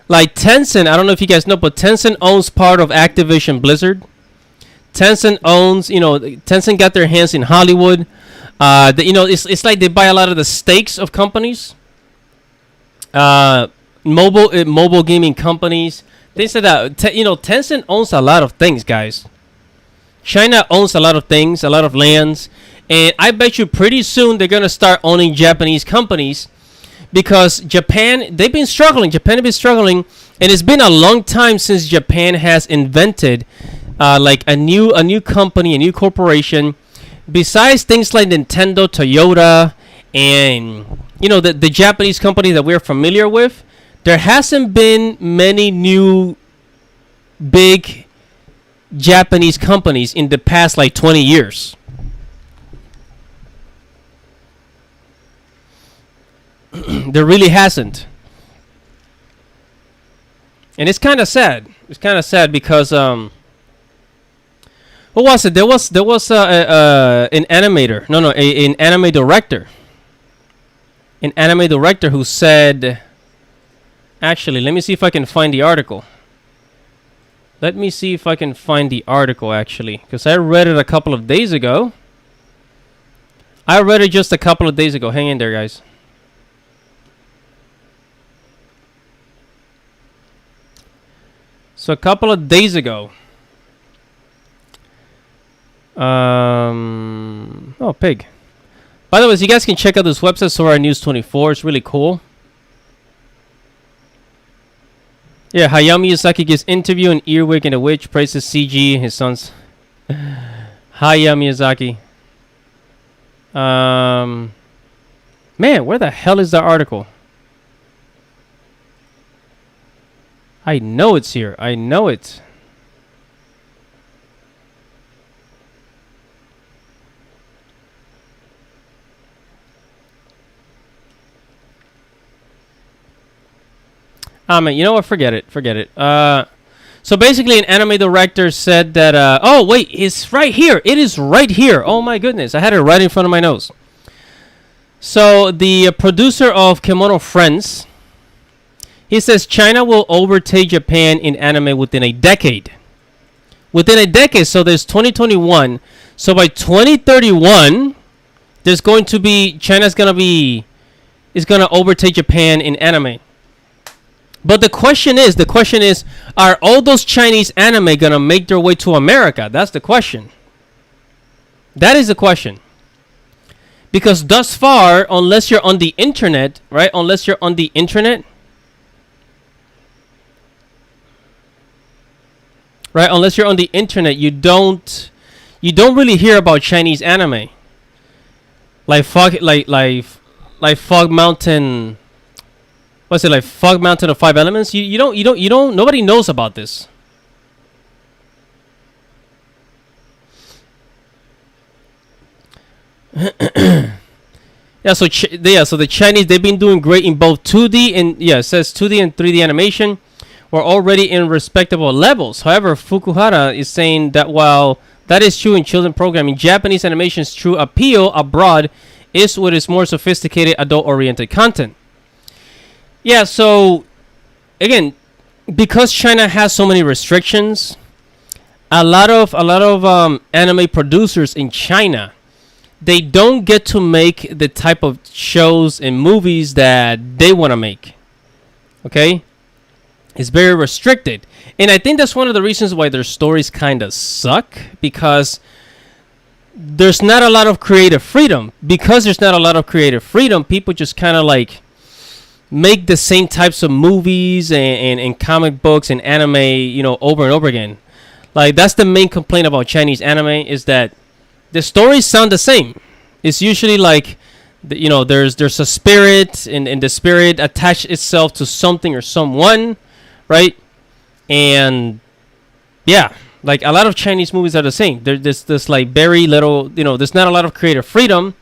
Like Tencent, I don't know if you guys know, but Tencent owns part of Activision Blizzard. Tencent got their hands in Hollywood. It's like they buy a lot of the stakes of companies. Mobile gaming companies. They said that Tencent owns a lot of things, guys. China owns a lot of things, a lot of lands, and I bet you pretty soon they're gonna start owning Japanese companies. Because Japan has been struggling, and it's been a long time since Japan has invented like a new company, a new corporation. Besides things like Nintendo, Toyota, and the Japanese company that we're familiar with, there hasn't been many new big Japanese companies in the past like 20 years. There really hasn't, and it's kind of sad. Because what was it? There was an animator. An anime director. An anime director who said. Actually, let me see if I can find the article. Actually, because I read it a couple of days ago. Hang in there, guys. So a couple of days ago. Pig. By the way, so you guys can check out this website, Sora News 24. It's really cool. Yeah, Hayao Miyazaki gives interview in Earwig and the Witch, praises CG, his son's. Hayao Miyazaki. Man, where the hell is that article? I know it's here. I know it. Man, you know what? Forget it. Forget it. So basically, an anime director said that. Oh wait, it's right here. It is right here. Oh my goodness, I had it right in front of my nose. So the producer of Kemono Friends, he says China will overtake Japan in anime within a decade. Within a decade. So there's 2021. So by 2031, there's going to be is gonna overtake Japan in anime. But the question is, are all those Chinese anime gonna make their way to America? That's the question. That is the question. Because thus far, unless you're on the internet, right? Unless you're on the internet, right? Unless you're on the internet, you don't really hear about Chinese anime. Like Fog Mountain. What's it like? Fog Mountain of Five Elements? You don't. Nobody knows about this. So the Chinese, they've been doing great in both 2D and it says 2D and 3D animation. We're already in respectable levels. However, Fukuhara is saying that while that is true in children programming, Japanese animation's true appeal abroad is with its more sophisticated adult-oriented content. Yeah, so again, because China has so many restrictions, a lot of anime producers in China, they don't get to make the type of shows and movies that they want to make. Okay? It's very restricted. And I think that's one of the reasons why their stories kind of suck, because there's not a lot of creative freedom. Because there's not a lot of creative freedom, people just kind of like make the same types of movies and comic books and anime, over and over again. Like, that's the main complaint about Chinese anime, is that the stories sound the same. It's usually like, there's a spirit, and the spirit attached itself to something or someone, right? And yeah, like a lot of Chinese movies are the same. There's like very little, there's not a lot of creative freedom.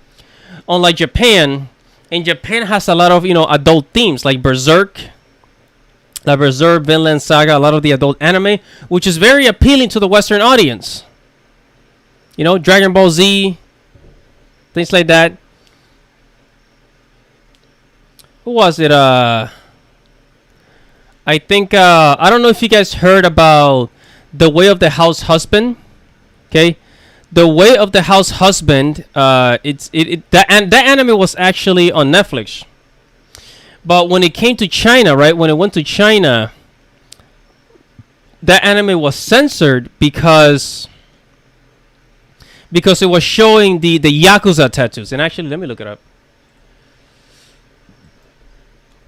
Unlike Japan. And Japan has a lot of, adult themes, like Berserk, Vinland Saga, a lot of the adult anime, which is very appealing to the Western audience. Dragon Ball Z, things like that. Who was it? I think, I don't know if you guys heard about The Way of the House Husband. Okay. The Way of the House Husband, that anime was actually on Netflix. But when it came to China, right, when it went to China, that anime was censored because it was showing the Yakuza tattoos. And actually, let me look it up.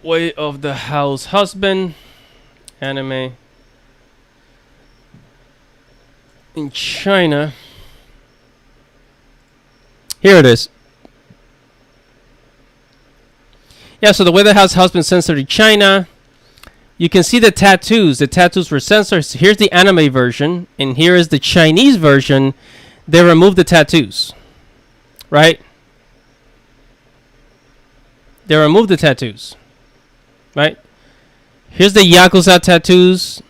Way of the House Husband anime in China. Here it is. Yeah, so The Way the House Husband censored in China. You can see the tattoos. The tattoos were censored. So here's the anime version, and here is the Chinese version. They removed the tattoos. Right? They removed the tattoos. Right? Here's the Yakuza tattoos,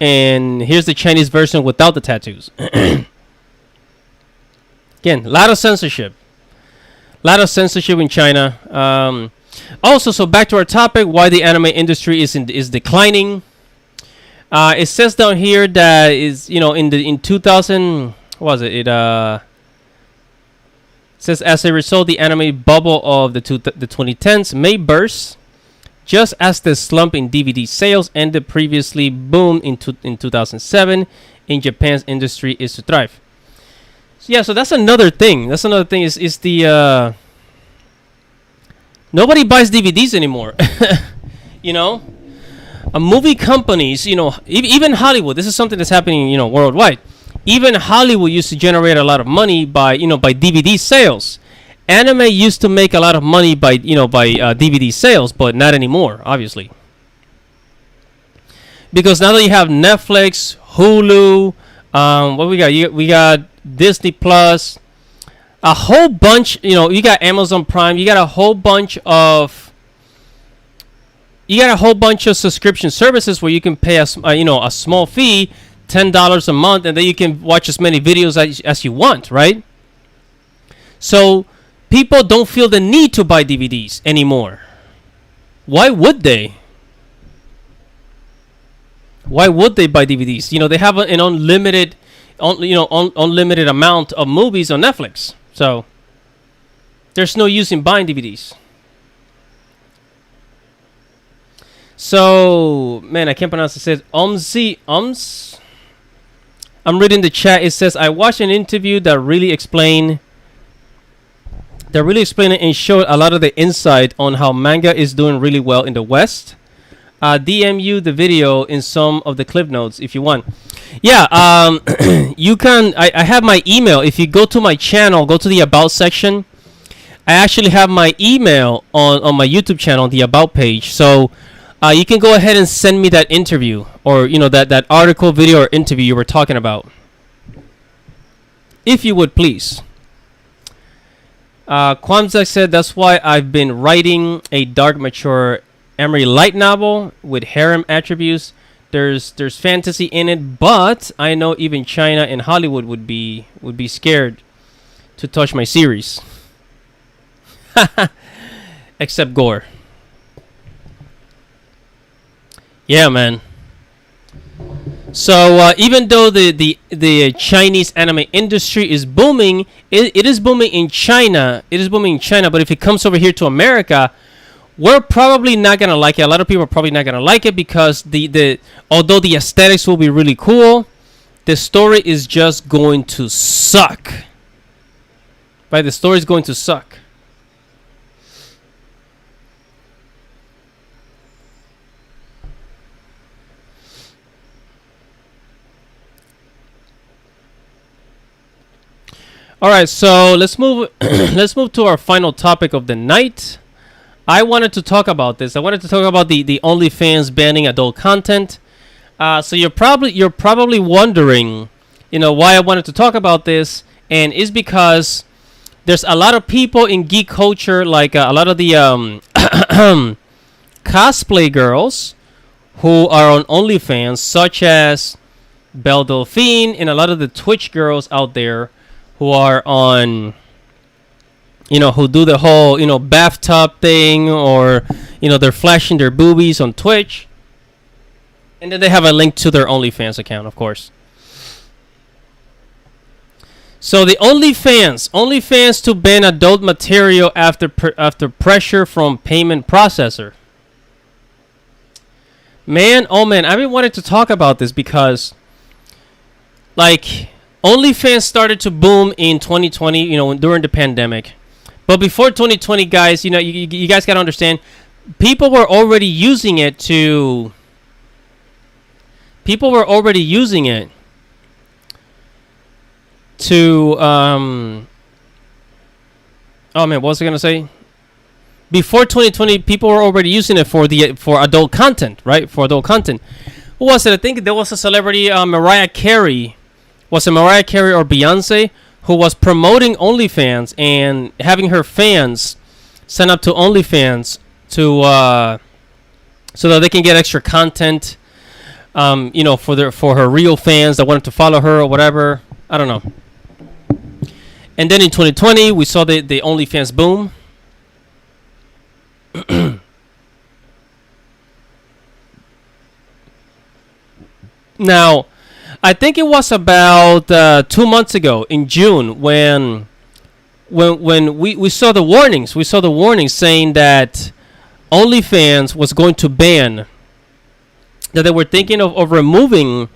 and here's the Chinese version without the tattoos. Again, a lot of censorship. A lot of censorship in China. Also, so back to our topic, why the anime industry is declining. It says down here that in 2000, what was it? It says as a result, the anime bubble of the 2010s may burst, just as the slump in DVD sales ended previously boomed in 2007. In Japan's industry is to thrive. Yeah, so that's another thing. Is the Nobody buys DVDs anymore. You know, movie companies, you know, even Hollywood. This is something that's happening, you know, worldwide. Even Hollywood used to generate a lot of money by, you know, by DVD sales. Anime used to make a lot of money by, you know, by DVD sales, but not anymore, obviously. Because now that you have Netflix, Hulu, what we got? We got Disney Plus, a whole bunch. You know, you got Amazon Prime. You got a whole bunch of subscription services where you can pay a small fee, $10 a month, and then you can watch as many videos as you want, right? So people don't feel the need to buy DVDs anymore. Why would they? Why would they buy DVDs? You know, they have an unlimited amount of movies on Netflix. So there's no use in buying DVDs. So, man, I can't pronounce it. It says Ums. I'm reading the chat. It says, I watched an interview that really explained it and showed a lot of the insight on how manga is doing really well in the West. DM you the video in some of the clip notes if you want. Yeah, you can. I have my email. If you go to my channel, go to the About section. I actually have my email on my YouTube channel, the About page. So you can go ahead and send me that interview, or you know, that article, video, or interview you were talking about, if you would please. Kwamzak said that's why I've been writing a dark, mature Emery light novel with harem attributes. There's fantasy in it, but I know even China and Hollywood would be scared to touch my series. Except gore. Yeah, man. So even though the Chinese anime industry is booming, it is booming in China. It is booming in China, but if it comes over here to America, we're probably not gonna like it. A lot of people are probably not gonna like it because although the aesthetics will be really cool, the story is just going to suck. Right? The story is going to suck. All right, so let's move. Let's move to our final topic of the night. I wanted to talk about this. I wanted to talk about the OnlyFans banning adult content. So you're probably wondering, you know, why I wanted to talk about this, and it's because there's a lot of people in geek culture, like a lot of the cosplay girls who are on OnlyFans, such as Belle Delphine and a lot of the Twitch girls out there who are on, you know, who do the whole, you know, bathtub thing, or, you know, they're flashing their boobies on Twitch. And then they have a link to their OnlyFans account, of course. So the OnlyFans to ban adult material after pressure from payment processor. Man, oh man, I've been wanting to talk about this because, like, OnlyFans started to boom in 2020, you know, during the pandemic. But before 2020, guys, you know, you guys got to understand, people were already using it to... oh man, what was I going to say? Before 2020, people were already using it for adult content, right? For adult content. Who was it? I think there was a celebrity, Mariah Carey. Was it Mariah Carey or Beyonce, who was promoting OnlyFans and having her fans sign up to OnlyFans to so that they can get extra content, you know, for her real fans that wanted to follow her or whatever. I don't know. And then in 2020, we saw the OnlyFans boom. Now, I think it was about 2 months ago in June when we saw the warnings. We saw the warnings saying that OnlyFans was going to ban, that they were thinking of removing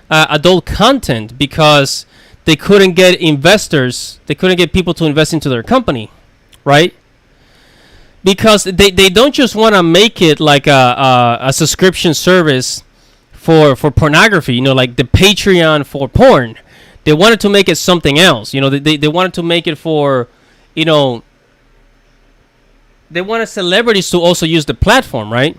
adult content because they couldn't get investors. They couldn't get people to invest into their company, right? because they don't just want to make it like a subscription service for pornography, like the Patreon for porn. They wanted to make it something else. They wanted to make it for, they wanted celebrities to also use the platform, right?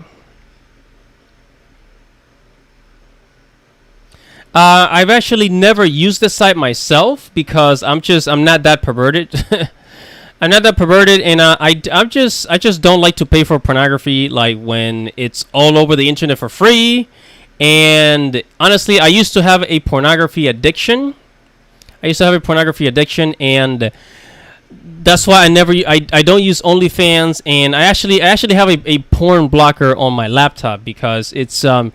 I've actually never used the site myself because I'm not that perverted. I'm not that perverted, and I just don't like to pay for pornography like when it's all over the internet for free. And honestly, I used to have a pornography addiction. And that's why I don't use OnlyFans, and I actually have a porn blocker on my laptop because it's I'm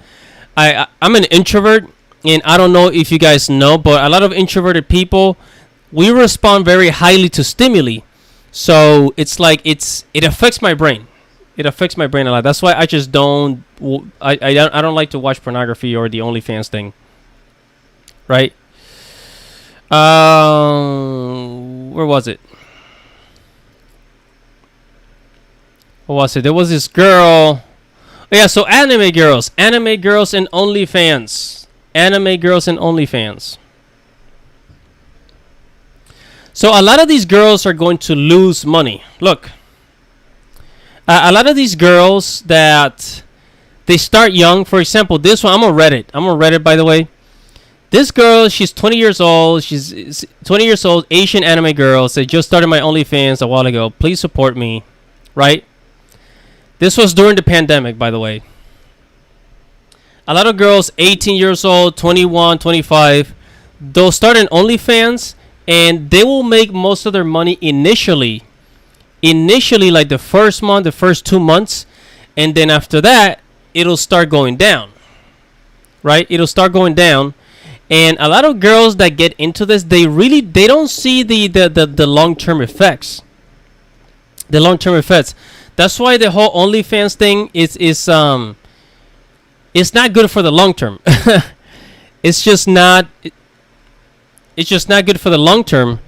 an introvert, and I don't know if you guys know, but a lot of introverted people, we respond very highly to stimuli. So it's like it affects my brain. It affects my brain a lot. That's why I just don't I don't like to watch pornography or the OnlyFans thing. Right? Where was it? There was this girl. Oh, yeah, so anime girls and OnlyFans. So a lot of these girls are going to lose money. Look, a lot of these girls that they start young. For example, this one, I'm on Reddit, by the way. This girl, she's 20 years old. She's 20 years old, Asian anime girl. Said, just started my OnlyFans a while ago. Please support me. Right? This was during the pandemic, by the way. A lot of girls, 18 years old, 21, 25, they'll start an OnlyFans, and they will make most of their money initially, like the first month, the first 2 months, and then after that, it'll start going down. Right? It'll start going down. And a lot of girls that get into this, they don't see the long-term effects. The long-term effects. That's why the whole OnlyFans thing is it's not good for the long term. It's just not good for the long term,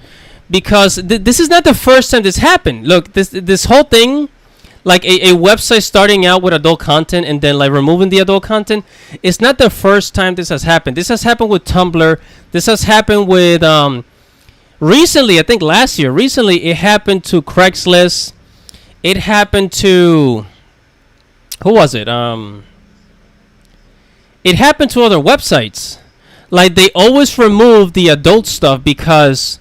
because this is not the first time this happened. Look, this whole thing, like a website starting out with adult content and then like removing the adult content, it's not the first time this has happened. This has happened with Tumblr. This has happened with recently, I think last year. Recently, it happened to Craigslist. It happened to, who was it? It happened to other websites. Like, they always remove the adult stuff because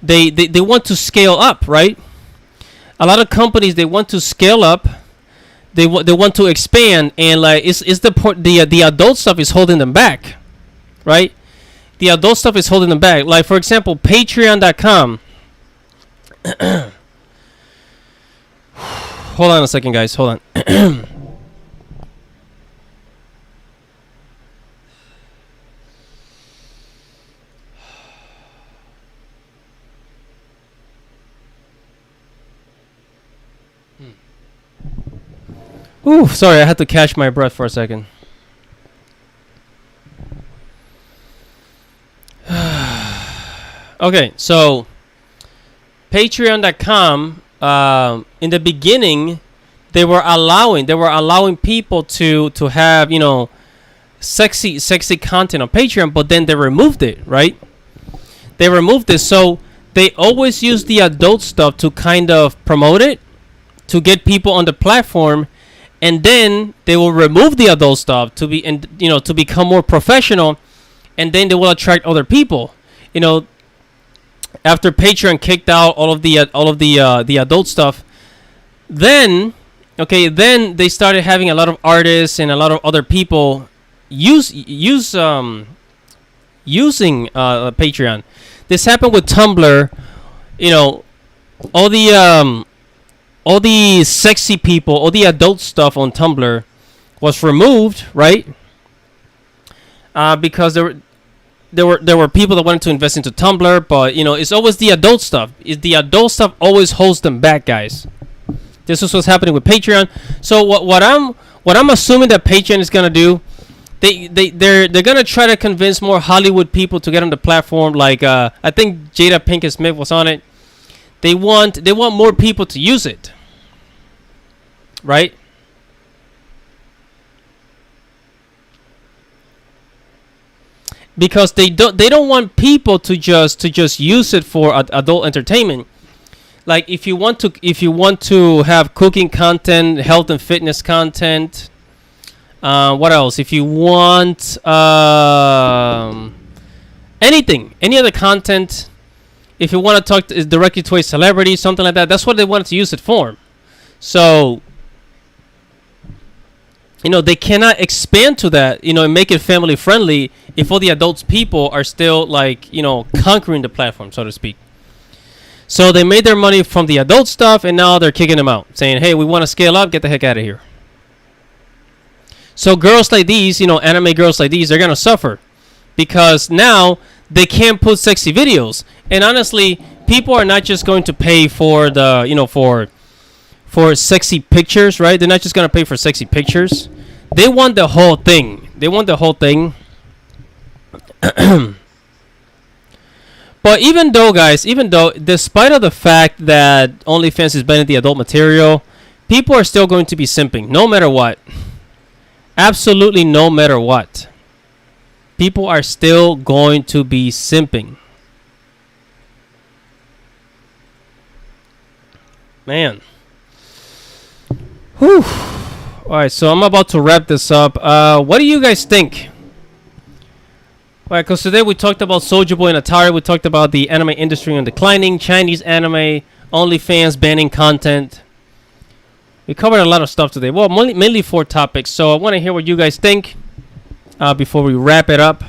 they want to scale up, right? A lot of companies, they want to scale up. They want to expand, and like it's the adult stuff is holding them back, right? The adult stuff is holding them back. Like, for example, Patreon.com. Hold on a second, guys. Hold on. Ooh, sorry, I had to catch my breath for a second. Okay, so Patreon.com, in the beginning, they were allowing people to have, sexy content on Patreon, but then they removed it, right? They removed it, so they always use the adult stuff to kind of promote it, to get people on the platform, and then they will remove the adult stuff to become more professional, and then they will attract other people. After Patreon kicked out all of the adult stuff, then they started having a lot of artists and a lot of other people using Patreon. This happened with Tumblr. All the sexy people, all the adult stuff on Tumblr was removed, right? Because there were people that wanted to invest into Tumblr, but it's always the adult stuff. The adult stuff always holds them back, guys. This is what's happening with Patreon. So what I'm assuming that Patreon is gonna do, they're gonna try to convince more Hollywood people to get on the platform. Like I think Jada Pinkett Smith was on it. They want more people to use it. right? Because they don't want people to just use it for adult entertainment. Like if you want to have cooking content, health and fitness content, what else? If you want anything, any other content, if you want to talk directly to a celebrity, something like that, that's what they wanted to use it for. So, they cannot expand to that, and make it family friendly if all the adults people are still like, conquering the platform, so to speak. So they made their money from the adult stuff, and now they're kicking them out, saying, hey, we want to scale up, get the heck out of here. So girls like these, anime girls like these, they're going to suffer because now they can't put sexy videos. And honestly, people are not just going to pay for the, for sexy pictures, right? They're not just going to pay for sexy pictures. They want the whole thing. But even though, despite of the fact that OnlyFans is banning the adult material, people are still going to be simping, no matter what. Absolutely no matter what. People are still going to be simping. Man. Whew. Alright, so I'm about to wrap this up. What do you guys think? Alright, because today we talked about Soulja Boy and Atari. We talked about the anime industry and declining, Chinese anime, OnlyFans banning content. We covered a lot of stuff today. Well, mainly 4 topics. So I want to hear what you guys think before we wrap it up.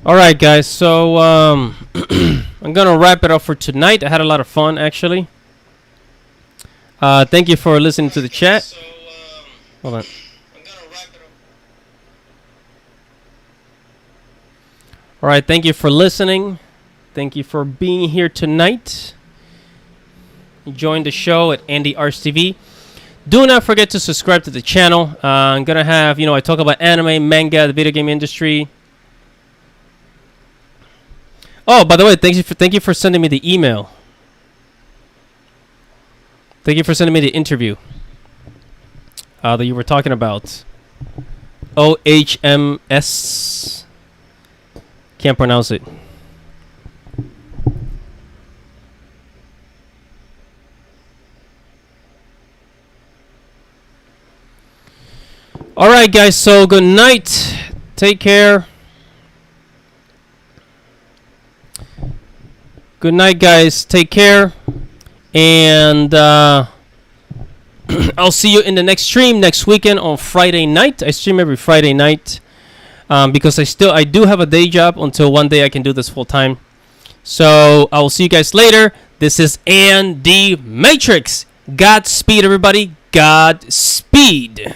Alright guys, so I'm gonna wrap it up for tonight. I had a lot of fun actually. Thank you for listening to the chat. Hold on. Alright, thank you for listening. Thank you for being here tonight. Join the show at Andy Arts TV. Do not forget to subscribe to the channel. I'm gonna have, I talk about anime, manga, the video game industry. Oh, by the way, thank you for sending me the email. Thank you for sending me the interview that you were talking about. OHMS. Can't pronounce it. All right, guys. So good night. Take care. Good night, guys. Take care. And I'll see you in the next stream next weekend on Friday night. I stream every Friday night because I do have a day job until one day I can do this full time. So I will see you guys later. This is Andy Matrix. Godspeed, everybody. Godspeed.